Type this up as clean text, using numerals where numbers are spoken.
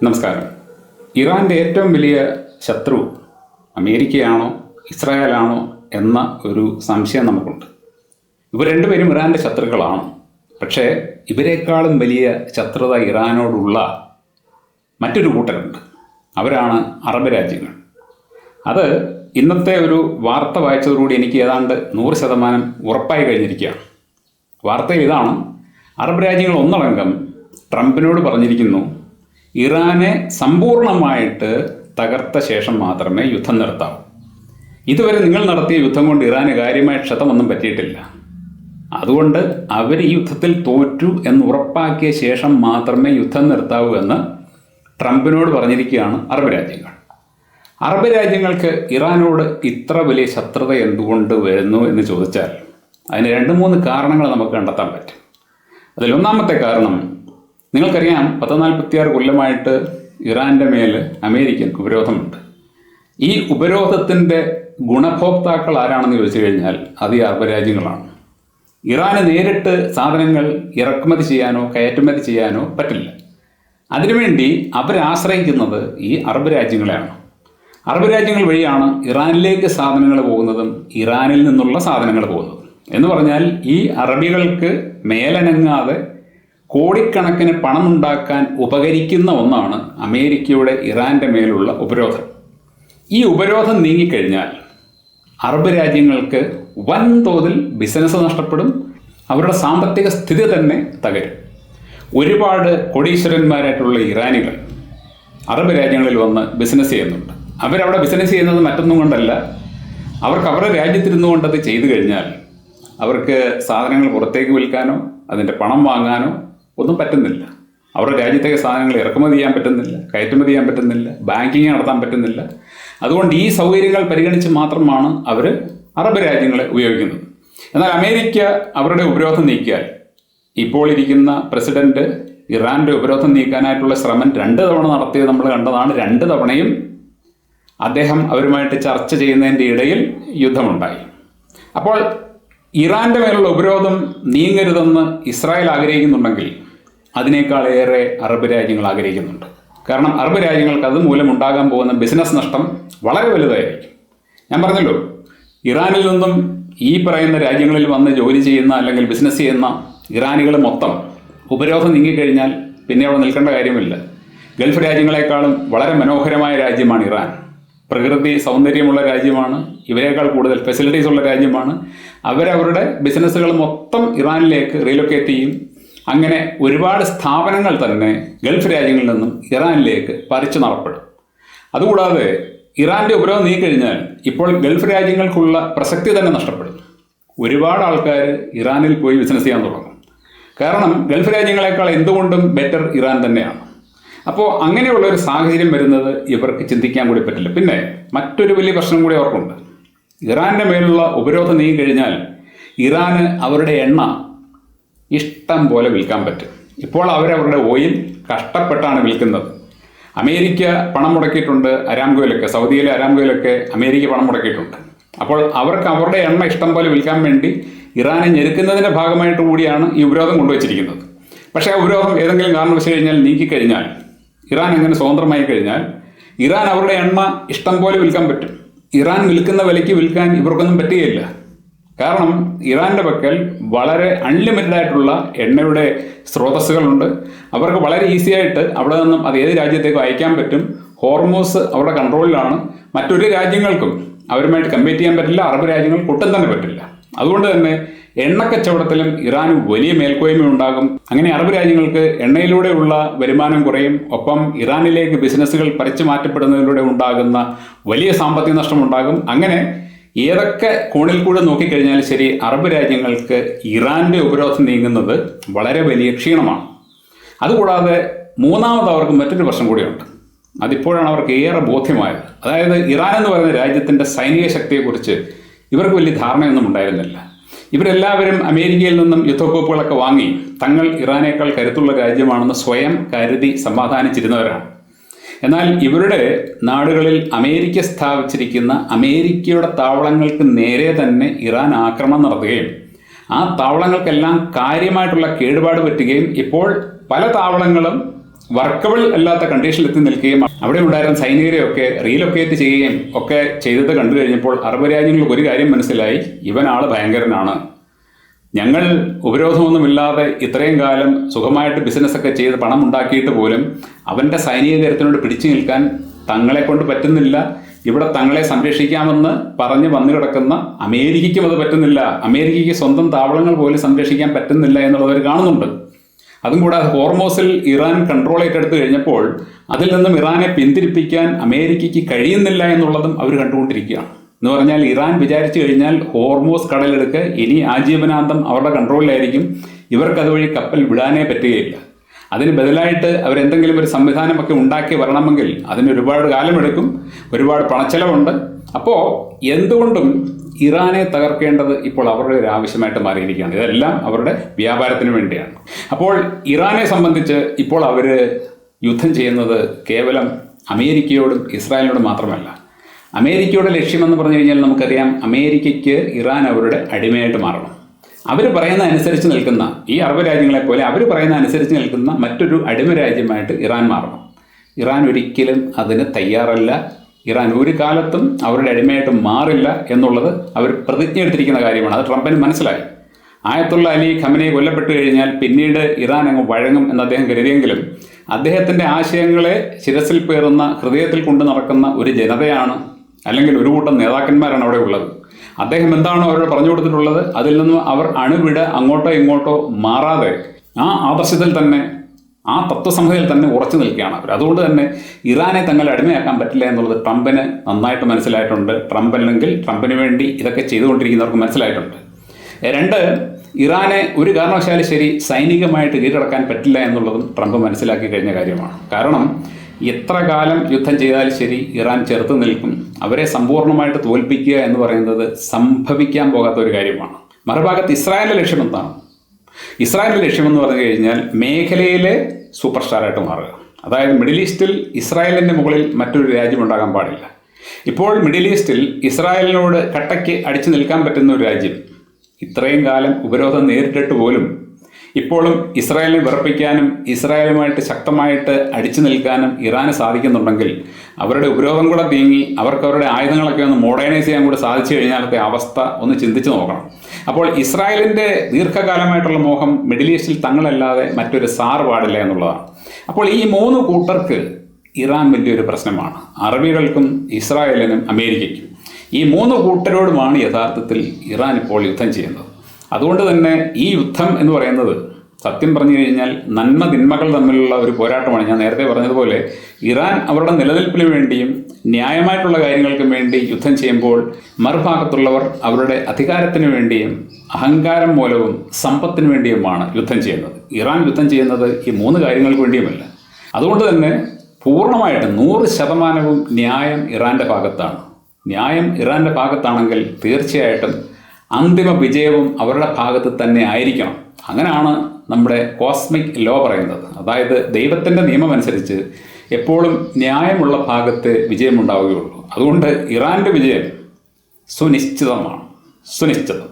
നമസ്കാരം. ഇറാൻ്റെ ഏറ്റവും വലിയ ശത്രു അമേരിക്കയാണോ ഇസ്രായേലാണോ എന്ന ഒരു സംശയം നമുക്കുണ്ട്. ഇവർ രണ്ടുപേരും ഇറാൻ്റെ ശത്രുക്കളാണ്. പക്ഷേ ഇവരെക്കാളും വലിയ ശത്രുത ഇറാനോടുള്ള മറ്റൊരു കൂട്ടരുണ്ട്. അവരാണ് അറബ് രാജ്യങ്ങൾ. അത് ഇന്നത്തെ ഒരു വാർത്ത വായിച്ചതോടുകൂടി എനിക്ക് ഏതാണ്ട് 100% ഉറപ്പായി കഴിഞ്ഞിരിക്കുകയാണ്. വാർത്തയിൽ ഇതാണ്: അറബ് രാജ്യങ്ങൾ ഒന്നടങ്കം ട്രംപിനോട് പറഞ്ഞിരിക്കുന്നു, ഇറാനെ സമ്പൂർണ്ണമായിട്ട് തകർത്ത ശേഷം മാത്രമേ യുദ്ധം നിർത്താവൂ. ഇതുവരെ നിങ്ങൾ നടത്തിയ യുദ്ധം കൊണ്ട് ഇറാന് കാര്യമായ ക്ഷതമൊന്നും പറ്റിയിട്ടില്ല. അതുകൊണ്ട് അവർ ഈ യുദ്ധത്തിൽ തോറ്റു എന്ന് ഉറപ്പാക്കിയ ശേഷം മാത്രമേ യുദ്ധം നിർത്താവൂ എന്ന് ട്രംപിനോട് പറഞ്ഞിരിക്കുകയാണ് അറബ് രാജ്യങ്ങൾ. അറബ് രാജ്യങ്ങൾക്ക് ഇറാനോട് ഇത്ര വലിയ ശത്രുത എന്തുകൊണ്ട് വരുന്നു എന്ന് ചോദിച്ചാൽ അതിന് 2-3 കാരണങ്ങൾ നമുക്ക് കണ്ടെത്താൻ പറ്റും. അതിലൊന്നാമത്തെ കാരണം, നിങ്ങൾക്കറിയാം, 46 കൊല്ലമായിട്ട് ഇറാൻ്റെ മേൽ അമേരിക്കൻ ഉപരോധമുണ്ട്. ഈ ഉപരോധത്തിൻ്റെ ഗുണഭോക്താക്കൾ ആരാണെന്ന് ചോദിച്ചു കഴിഞ്ഞാൽ അത് ഈ അറബ് രാജ്യങ്ങളാണ്. ഇറാന് നേരിട്ട് സാധനങ്ങൾ ഇറക്കുമതി ചെയ്യാനോ കയറ്റുമതി ചെയ്യാനോ പറ്റില്ല. അതിനുവേണ്ടി അവരാശ്രയിക്കുന്നത് ഈ അറബ് രാജ്യങ്ങളെയാണ്. അറബ് രാജ്യങ്ങൾ വഴിയാണ് ഇറാനിലേക്ക് സാധനങ്ങൾ പോകുന്നതും ഇറാനിൽ നിന്നുള്ള സാധനങ്ങൾ പോകുന്നതും. എന്ന് പറഞ്ഞാൽ ഈ അറബികൾക്ക് മേലനങ്ങാതെ കോടിക്കണക്കിന് പണമുണ്ടാക്കാൻ ഉപകരിക്കുന്ന ഒന്നാണ് അമേരിക്കയുടെ ഇറാൻ്റെ മേലുള്ള ഉപരോധം. ഈ ഉപരോധം നീങ്ങിക്കഴിഞ്ഞാൽ അറബ് രാജ്യങ്ങൾക്ക് വൻതോതിൽ ബിസിനസ് നഷ്ടപ്പെടും. അവരുടെ സാമ്പത്തിക സ്ഥിതി തന്നെ തകരും. ഒരുപാട് കോടീശ്വരന്മാരായിട്ടുള്ള ഇറാനികൾ അറബ് രാജ്യങ്ങളിൽ വന്ന് ബിസിനസ് ചെയ്യുന്നുണ്ട്. അവരവിടെ ബിസിനസ് ചെയ്യുന്നത് മറ്റൊന്നും കൊണ്ടല്ല, അവർക്ക് അവരുടെ രാജ്യത്തിരുന്നു കൊണ്ടത് ചെയ്തു കഴിഞ്ഞാൽ അവർക്ക് സാധനങ്ങൾ പുറത്തേക്ക് വിൽക്കാനോ അതിൻ്റെ പണം വാങ്ങാനോ ഒന്നും പറ്റുന്നില്ല. അവരുടെ രാജ്യത്തേക്ക് സാധനങ്ങൾ ഇറക്കുമതി ചെയ്യാൻ പറ്റുന്നില്ല, കയറ്റുമതി ചെയ്യാൻ പറ്റുന്നില്ല, ബാങ്കിങ് നടത്താൻ പറ്റുന്നില്ല. അതുകൊണ്ട് ഈ സൗകര്യങ്ങൾ പരിഗണിച്ച് മാത്രമാണ് അവർ അറബ് രാജ്യങ്ങളെ ഉപയോഗിക്കുന്നത്. എന്നാൽ അമേരിക്ക അവരുടെ ഉപരോധം നീക്കിയാൽ, ഇപ്പോൾ ഇരിക്കുന്ന പ്രസിഡന്റ് ഇറാൻ്റെ ഉപരോധം നീക്കാനായിട്ടുള്ള ശ്രമം 2 തവണ നടത്തിയത് നമ്മൾ കണ്ടതാണ്. 2 തവണയും അദ്ദേഹം അവരുമായിട്ട് ചർച്ച ചെയ്യുന്നതിൻ്റെ ഇടയിൽ യുദ്ധമുണ്ടായി. അപ്പോൾ ഇറാൻ്റെ മേലുള്ള ഉപരോധം നീങ്ങരുതെന്ന് ഇസ്രായേൽ ആഗ്രഹിക്കുന്നുണ്ടെങ്കിൽ അതിനേക്കാളേറെ അറബ് രാജ്യങ്ങൾ ആഗ്രഹിക്കുന്നുണ്ട്. കാരണം അറബ് രാജ്യങ്ങൾക്ക് അതുമൂലം ഉണ്ടാകാൻ പോകുന്ന ബിസിനസ് നഷ്ടം വളരെ വലുതായിരിക്കും. ഞാൻ പറഞ്ഞല്ലോ, ഇറാനിൽ നിന്നും ഈ പറയുന്ന രാജ്യങ്ങളിൽ വന്ന് ജോലി ചെയ്യുന്ന അല്ലെങ്കിൽ ബിസിനസ് ചെയ്യുന്ന ഇറാനികൾ മൊത്തം ഉപരോധം നീങ്ങിക്കഴിഞ്ഞാൽ പിന്നെ അവിടെ നിൽക്കേണ്ട കാര്യമില്ല. ഗൾഫ് രാജ്യങ്ങളെക്കാളും വളരെ മനോഹരമായ രാജ്യമാണ് ഇറാൻ. പ്രകൃതി സൗന്ദര്യമുള്ള രാജ്യമാണ്. ഇവരെക്കാൾ കൂടുതൽ ഫെസിലിറ്റീസ് ഉള്ള രാജ്യമാണ്. അവരവരുടെ ബിസിനസ്സുകൾ മൊത്തം ഇറാനിലേക്ക് റീലൊക്കേറ്റ് ചെയ്യും. അങ്ങനെ ഒരുപാട് സ്ഥാപനങ്ങൾ തന്നെ ഗൾഫ് രാജ്യങ്ങളിൽ നിന്നും ഇറാനിലേക്ക് പറിച്ചു നടപ്പെടും. അതുകൂടാതെ ഇറാൻ്റെ ഉപരോധം നീക്കിക്കഴിഞ്ഞാൽ ഇപ്പോൾ ഗൾഫ് രാജ്യങ്ങൾക്കുള്ള പ്രസക്തി തന്നെ നഷ്ടപ്പെടും. ഒരുപാട് ആൾക്കാർ ഇറാനിൽ പോയി ബിസിനസ് ചെയ്യാൻ തുടങ്ങും. കാരണം ഗൾഫ് രാജ്യങ്ങളെക്കാൾ എന്തുകൊണ്ടും ബെറ്റർ ഇറാൻ തന്നെയാണ്. അപ്പോൾ അങ്ങനെയുള്ളൊരു സാഹചര്യം വരുന്നത് ഇവർക്ക് ചിന്തിക്കാൻ കൂടി പറ്റില്ല. പിന്നെ മറ്റൊരു വലിയ പ്രശ്നം കൂടി അവർക്കുണ്ട്. ഇറാൻ്റെ മേലുള്ള ഉപരോധം നീങ്ങിക്കഴിഞ്ഞാൽ ഇറാന് അവരുടെ എണ്ണ ഇഷ്ടം പോലെ വിൽക്കാൻ പറ്റും. ഇപ്പോൾ അവരവരുടെ ഓയിൽ കഷ്ടപ്പെട്ടാണ് വിൽക്കുന്നത്. അമേരിക്ക പണം മുടക്കിയിട്ടുണ്ട് അരാംകോയിലൊക്കെ. സൗദിയിലെ അരാംകോയിലൊക്കെ അമേരിക്ക പണം മുടക്കിയിട്ടുണ്ട്. അപ്പോൾ അവർക്ക് അവരുടെ എണ്ണ ഇഷ്ടം പോലെ വിൽക്കാൻ വേണ്ടി ഇറാനെ ഞെരുക്കുന്നതിൻ്റെ ഭാഗമായിട്ട് കൂടിയാണ് ഈ ഉപരോധം കൊണ്ടുവച്ചിരിക്കുന്നത്. പക്ഷേ ആ ഉപരോധം ഏതെങ്കിലും കാരണവശാൽ കഴിഞ്ഞാൽ നീക്കിക്കഴിഞ്ഞാൽ, ഇറാൻ അങ്ങനെ സ്വതന്ത്രമായി കഴിഞ്ഞാൽ ഇറാൻ അവരുടെ എണ്ണ ഇഷ്ടം പോലെ വിൽക്കാൻ പറ്റും. ഇറാൻ വിൽക്കുന്ന വിലയ്ക്ക് വിൽക്കാൻ ഇവർക്കൊന്നും പറ്റുകയില്ല. കാരണം ഇറാൻ്റെ പക്കൽ വളരെ അൺലിമിറ്റഡ് ആയിട്ടുള്ള എണ്ണയുടെ സ്രോതസ്സുകളുണ്ട്. അവർക്ക് വളരെ ഈസി ആയിട്ട് അവിടെ നിന്നും അത് ഏത് രാജ്യത്തേക്കും അയക്കാൻ പറ്റും. ഹോർമൂസ് അവരുടെ കൺട്രോളിലാണ്. മറ്റൊരു രാജ്യങ്ങൾക്കും അവരുമായിട്ട് കമ്പീറ്റ് ചെയ്യാൻ പറ്റില്ല. അറബ് രാജ്യങ്ങൾക്ക് ഒട്ടും തന്നെ പറ്റില്ല. അതുകൊണ്ട് തന്നെ എണ്ണക്കച്ചവടത്തിലും ഇറാന് വലിയ മേൽക്കോയ്മ ഉണ്ടാകും. അങ്ങനെ അറബ് രാജ്യങ്ങൾക്ക് എണ്ണയിലൂടെയുള്ള വരുമാനം കുറയും. ഒപ്പം ഇറാനിലേക്ക് ബിസിനസ്സുകൾ പറിച്ചു മാറ്റപ്പെടുന്നതിലൂടെ ഉണ്ടാകുന്ന വലിയ സാമ്പത്തിക നഷ്ടമുണ്ടാകും. അങ്ങനെ ഏതൊക്കെ കോണിൽ കൂടെ നോക്കിക്കഴിഞ്ഞാൽ ശരി, അറബ് രാജ്യങ്ങൾക്ക് ഇറാൻ്റെ ഉപരോധം നീങ്ങുന്നത് വളരെ വലിയ ക്ഷീണമാണ്. അതുകൂടാതെ മൂന്നാമത് അവർക്ക് മറ്റൊരു പ്രശ്നം കൂടിയുണ്ട്. അതിപ്പോഴാണ് അവർക്ക് ഏറെ ബോധ്യമായത്. അതായത് ഇറാൻ എന്ന് പറയുന്ന രാജ്യത്തിൻ്റെ സൈനിക ശക്തിയെക്കുറിച്ച് ഇവർക്ക് വലിയ ധാരണയൊന്നും ഉണ്ടായിരുന്നില്ല. ഇവരെല്ലാവരും അമേരിക്കയിൽ നിന്നും യുദ്ധക്കോപ്പുകളൊക്കെ വാങ്ങി തങ്ങൾ ഇറാനേക്കാൾ കരുത്തുള്ള രാജ്യമാണെന്ന് സ്വയം കരുതി സമാധാനിച്ചിരുന്നവരാണ്. എന്നാൽ ഇവരുടെ നാടുകളിൽ അമേരിക്ക സ്ഥാപിച്ചിരിക്കുന്ന അമേരിക്കയുടെ താവളങ്ങൾക്ക് നേരെ തന്നെ ഇറാൻ ആക്രമണം നടത്തുകയും ആ താവളങ്ങൾക്കെല്ലാം കാര്യമായിട്ടുള്ള കേടുപാട് പറ്റുകയും ഇപ്പോൾ പല താവളങ്ങളും വർക്കബിൾ അല്ലാത്ത കണ്ടീഷനിൽ എത്തി നിൽക്കുകയും അവിടെ ഉണ്ടായിരുന്ന സൈനികരെയൊക്കെ റീലൊക്കേറ്റ് ചെയ്യുകയും ഒക്കെ ചെയ്തത് കണ്ടു കഴിഞ്ഞപ്പോൾ അറബ് രാജ്യങ്ങൾക്ക് ഒരു കാര്യം മനസ്സിലായി, ഇവനാൾ ഭയങ്കരനാണ്. ഞങ്ങൾ ഉപരോധമൊന്നുമില്ലാതെ ഇത്രയും കാലം സുഖമായിട്ട് ബിസിനസ്സൊക്കെ ചെയ്ത് പണം ഉണ്ടാക്കിയിട്ട് പോലും അവൻ്റെ സൈനിക കരുത്തിനോട് പിടിച്ചു നിൽക്കാൻ തങ്ങളെ കൊണ്ട് പറ്റുന്നില്ല. ഇവിടെ തങ്ങളെ സംരക്ഷിക്കാമെന്ന് പറഞ്ഞ് വന്നു കിടക്കുന്ന അമേരിക്കയ്ക്കും അത് പറ്റുന്നില്ല. അമേരിക്കയ്ക്ക് സ്വന്തം താവളങ്ങൾ പോലും സംരക്ഷിക്കാൻ പറ്റുന്നില്ല എന്നുള്ളത് അവർ കാണുന്നുണ്ട്. അതും കൂടാതെ ഹോർമോസിൽ ഇറാൻ കൺട്രോൾ ഏറ്റെടുത്ത് കഴിഞ്ഞപ്പോൾ അതിൽ നിന്നും ഇറാനെ പിന്തിരിപ്പിക്കാൻ അമേരിക്കയ്ക്ക് കഴിയുന്നില്ല എന്നുള്ളതും അവർ കണ്ടുകൊണ്ടിരിക്കുകയാണ്. എന്ന് പറഞ്ഞാൽ ഇറാൻ വിചാരിച്ചു കഴിഞ്ഞാൽ ഹോർമോസ് കടലെടുക്ക് ഇനി ആജീവനാന്തം അവരുടെ കൺട്രോളിലായിരിക്കും. ഇവർക്ക് അതുവഴി കപ്പൽ വിടാനേ പറ്റുകയില്ല. അതിന് ബദലായിട്ട് അവരെന്തെങ്കിലും ഒരു സംവിധാനമൊക്കെ ഉണ്ടാക്കി വരണമെങ്കിൽ അതിന് ഒരുപാട് കാലമെടുക്കും, ഒരുപാട് പണച്ചെലവുണ്ട്. അപ്പോൾ എന്തുകൊണ്ടും ഇറാനെ തകർക്കേണ്ടത് ഇപ്പോൾ അവരുടെ ഒരു ആവശ്യമായിട്ട് മാറിയിരിക്കുകയാണ്. ഇതെല്ലാം അവരുടെ വ്യാപാരത്തിന് വേണ്ടിയാണ്. അപ്പോൾ ഇറാനെ സംബന്ധിച്ച് ഇപ്പോൾ അവർ യുദ്ധം ചെയ്യുന്നത് കേവലം അമേരിക്കയോടും ഇസ്രായേലിനോടും മാത്രമല്ല. അമേരിക്കയുടെ ലക്ഷ്യമെന്ന് പറഞ്ഞു കഴിഞ്ഞാൽ നമുക്കറിയാം, അമേരിക്കയ്ക്ക് ഇറാൻ അവരുടെ അടിമയായിട്ട് മാറണം. അവർ പറയുന്ന അനുസരിച്ച് നിൽക്കുന്ന ഈ അറബ് രാജ്യങ്ങളെപ്പോലെ അവർ പറയുന്ന അനുസരിച്ച് നിൽക്കുന്ന മറ്റൊരു അടിമ രാജ്യമായിട്ട് ഇറാൻ മാറണം. ഇറാൻ ഒരിക്കലും അതിന് തയ്യാറല്ല. ഇറാൻ ഒരു കാലത്തും അവരുടെ അടിമയായിട്ട് മാറില്ല എന്നുള്ളത് അവർ പ്രതിജ്ഞ എടുത്തിരിക്കുന്ന കാര്യമാണ്. അത് ട്രംപിന് മനസ്സിലായി. ആയത്തുള്ള അലി ഖമനയെ കൊല്ലപ്പെട്ട് കഴിഞ്ഞാൽ പിന്നീട് ഇറാൻ അങ്ങ് വഴങ്ങും എന്ന് അദ്ദേഹം കരുതിയെങ്കിലും അദ്ദേഹത്തിൻ്റെ ആശയങ്ങളെ ശിരസിൽ പേറുന്ന, ഹൃദയത്തിൽ കൊണ്ടു നടക്കുന്ന ഒരു ജനതയാണ്, അല്ലെങ്കിൽ ഒരു കൂട്ടം നേതാക്കന്മാരാണ് അവിടെ ഉള്ളത്. അദ്ദേഹം എന്താണോ അവരോട് പറഞ്ഞു കൊടുത്തിട്ടുള്ളത് അതിൽ നിന്നും അവർ അണുവിട അങ്ങോട്ടോ ഇങ്ങോട്ടോ മാറാതെ ആ ആദർശത്തിൽ തന്നെ, ആ തത്വസംഹിതയിൽ തന്നെ ഉറച്ചു നിൽക്കുകയാണ് അവർ. അതുകൊണ്ട് തന്നെ ഇറാനെ തങ്ങൾ അടിമയാക്കാൻ പറ്റില്ല എന്നുള്ളത് ട്രംപിന് നന്നായിട്ട് മനസ്സിലായിട്ടുണ്ട്. ട്രംപ് അല്ലെങ്കിൽ ട്രംപിന് വേണ്ടി ഇതൊക്കെ ചെയ്തുകൊണ്ടിരിക്കുന്നവർക്ക് മനസ്സിലായിട്ടുണ്ട്. രണ്ട്, ഇറാനെ ഒരു കാരണവശാലും ശരി സൈനികമായിട്ട് കീഴടക്കാൻ പറ്റില്ല എന്നുള്ളതും ട്രംപ് മനസ്സിലാക്കി കഴിഞ്ഞ കാര്യമാണ്. കാരണം എത്ര കാലം യുദ്ധം ചെയ്താലും ശരി ഇറാൻ ചെറുത്ത് നിൽക്കും. അവരെ സമ്പൂർണ്ണമായിട്ട് തോൽപ്പിക്കുക എന്ന് പറയുന്നത് സംഭവിക്കാൻ പോകാത്ത ഒരു കാര്യമാണ്. മറുഭാഗത്ത് ഇസ്രായേലിൻ്റെ ലക്ഷ്യം എന്താണ്? ഇസ്രായേലിൻ്റെ ലക്ഷ്യമെന്ന് പറഞ്ഞു കഴിഞ്ഞാൽ മേഖലയിലെ സൂപ്പർ സ്റ്റാറായിട്ട് മാറുക. അതായത് മിഡിൽ ഈസ്റ്റിൽ ഇസ്രായേലിൻ്റെ മുകളിൽ മറ്റൊരു രാജ്യം ഉണ്ടാകാൻ പാടില്ല. ഇപ്പോൾ മിഡിൽ ഈസ്റ്റിൽ ഇസ്രായേലിനോട് കട്ടയ്ക്ക് അടിച്ചു നിൽക്കാൻ പറ്റുന്ന ഒരു രാജ്യം, ഇത്രയും കാലം ഉപരോധം നേരിട്ടിട്ട് പോലും ഇപ്പോഴും ഇസ്രായേലിനെ വിറപ്പിക്കാനും ഇസ്രായേലുമായിട്ട് ശക്തമായിട്ട് അടിച്ചു നിൽക്കാനും ഇറാന് സാധിക്കുന്നുണ്ടെങ്കിൽ അവരുടെ ഉപരോധം കൂടെ നീങ്ങി അവർക്ക് അവരുടെ ആയുധങ്ങളൊക്കെ ഒന്ന് മോഡേണൈസ് ചെയ്യാൻ കൂടെ സാധിച്ചു കഴിഞ്ഞാലത്തെ അവസ്ഥ ഒന്ന് ചിന്തിച്ച് നോക്കണം. അപ്പോൾ ഇസ്രായേലിൻ്റെ ദീർഘകാലമായിട്ടുള്ള മോഹം മിഡിൽ ഈസ്റ്റിൽ തങ്ങളല്ലാതെ മറ്റൊരു സാർ പാടില്ല എന്നുള്ളതാണ്. അപ്പോൾ ഈ മൂന്ന് കൂട്ടർക്ക് ഇറാൻ വലിയൊരു പ്രശ്നമാണ്. അറബികൾക്കും ഇസ്രായേലിനും അമേരിക്കയ്ക്കും. ഈ മൂന്ന് കൂട്ടരോടുമാണ് യഥാർത്ഥത്തിൽ ഇറാൻ ഇപ്പോൾ യുദ്ധം ചെയ്യുന്നത്. അതുകൊണ്ട് തന്നെ ഈ യുദ്ധം എന്ന് പറയുന്നത് സത്യം പറഞ്ഞു കഴിഞ്ഞാൽ നന്മ തിന്മകൾ തമ്മിലുള്ള ഒരു പോരാട്ടമാണ്. ഞാൻ നേരത്തെ പറഞ്ഞതുപോലെ ഇറാൻ അവരുടെ നിലനിൽപ്പിന് വേണ്ടിയും ന്യായമായിട്ടുള്ള കാര്യങ്ങൾക്കും വേണ്ടി യുദ്ധം ചെയ്യുമ്പോൾ മറുഭാഗത്തുള്ളവർ അവരുടെ അധികാരത്തിന് വേണ്ടിയും അഹങ്കാരം മൂലവും സമ്പത്തിന് വേണ്ടിയുമാണ് യുദ്ധം ചെയ്യുന്നത്. ഇറാൻ യുദ്ധം ചെയ്യുന്നത് ഈ മൂന്ന് കാര്യങ്ങൾക്ക് വേണ്ടിയുമല്ല. അതുകൊണ്ട് തന്നെ പൂർണ്ണമായിട്ട് 100% ന്യായം ഇറാൻ്റെ ഭാഗത്താണ്. ന്യായം ഇറാൻ്റെ ഭാഗത്താണെങ്കിൽ തീർച്ചയായിട്ടും അന്തിമ വിജയവും അവരുടെ ഭാഗത്ത് തന്നെ ആയിരിക്കണം. അങ്ങനെയാണ് നമ്മുടെ കോസ്മിക് ലോ പറയുന്നത്. അതായത് ദൈവത്തിൻ്റെ നിയമം അനുസരിച്ച് എപ്പോഴും ന്യായമുള്ള ഭാഗത്ത് വിജയമുണ്ടാവുകയുള്ളൂ. അതുകൊണ്ട് ഇറാൻ്റെ വിജയം സുനിശ്ചിതമാണ്, സുനിശ്ചിതം.